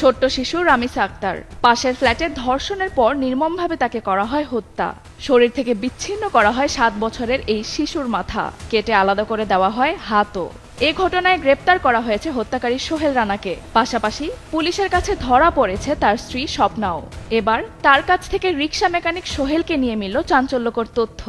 ছোট্ট শিশু রামিসা আক্তার পাশের ফ্ল্যাটে ধর্ষণের পর নির্মমভাবে তাকে করা হয় হত্যা। শরীর থেকে বিচ্ছিন্ন করা হয় 7 বছরের এই শিশুর মাথা, কেটে আলাদা করে দেওয়া হয় হাতও। এ ঘটনায় গ্রেপ্তার করা হয়েছে হত্যাকারী সোহেল রানাকে। পাশাপাশি পুলিশের কাছে ধরা পড়েছে তার স্ত্রী স্বপ্নাও। এবার তার কাছ থেকে রিকশা মেকানিক সোহেলকে নিয়ে মিলল চাঞ্চল্যকর তথ্য।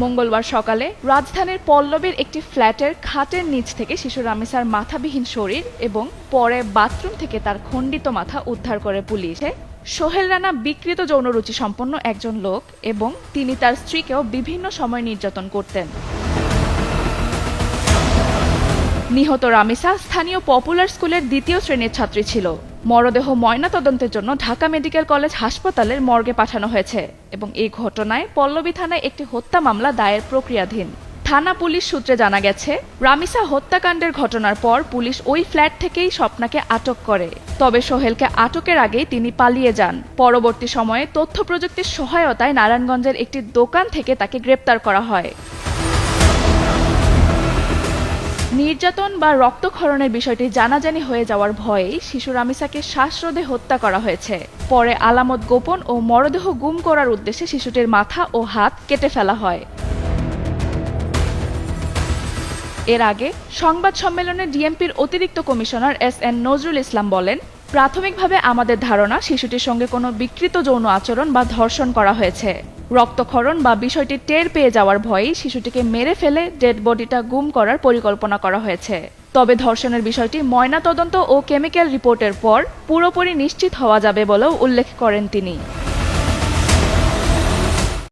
মঙ্গলবার সকালে রাজধানীর পল্লবীর একটি ফ্ল্যাটের খাটের নিচ থেকে শিশু রামিসার মাথাবিহীন শরীর এবং পরে বাথরুম থেকে তার খণ্ডিত মাথা উদ্ধার করে পুলিশে। সোহেল রানা বিকৃত যৌনরুচি সম্পন্ন একজন লোক এবং তিনি তার স্ত্রীকেও বিভিন্ন সময় নির্যাতন করতেন। নিহত রামিসা স্থানীয় পপুলার স্কুলের 2য় শ্রেণীর ছাত্রী ছিল। মরদেহ ময়নাতদন্তের জন্য ঢাকা মেডিকেল কলেজ হাসপাতালের মর্গে পাঠানো হয়েছে এবং এই ঘটনায় পল্লবী থানায় একটি হত্যা মামলা দায়ের প্রক্রিয়াধীন। থানা পুলিশ সূত্রে জানা গেছে, রামিসা হত্যাকাণ্ডের ঘটনার পর পুলিশ ওই ফ্ল্যাট থেকেই স্বপ্নাকে আটক করে। তবে সোহেলকে আটকের আগেই তিনি পালিয়ে যান। পরবর্তী সময়ে তথ্য প্রযুক্তির সহায়তায় নারায়ণগঞ্জের একটি দোকান থেকে তাকে গ্রেপ্তার করা হয়। নির্যাতন বা রক্তক্ষরণের বিষয়টি জানাজানি হয়ে যাওয়ার ভয়েই শিশু রামিসাকে শ্বাসরোধে হত্যা করা হয়েছে। পরে আলামত গোপন ও মরদেহ গুম করার উদ্দেশ্যে শিশুটির মাথা ও হাত কেটে ফেলা হয়। এর আগে সংবাদ সম্মেলনে ডিএমপির অতিরিক্ত কমিশনার এস.এন. নজরুল ইসলাম বলেন, প্রাথমিকভাবে আমাদের ধারণা শিশুটির সঙ্গে কোনো বিকৃত যৌন আচরণ বা ধর্ষণ করা হয়েছে। রক্তক্ষরণ বা বিষয়টি টের পেয়ে যাওয়ার ভয়েই শিশুটিকে মেরে ফেলে ডেড বডিটা গুম করার পরিকল্পনা করা হয়েছে। তবে ধর্ষণের বিষয়টি ময়নাতদন্ত ও কেমিক্যাল রিপোর্টের পর পুরোপুরি নিশ্চিত হওয়া যাবে বলেও উল্লেখ করেন তিনি।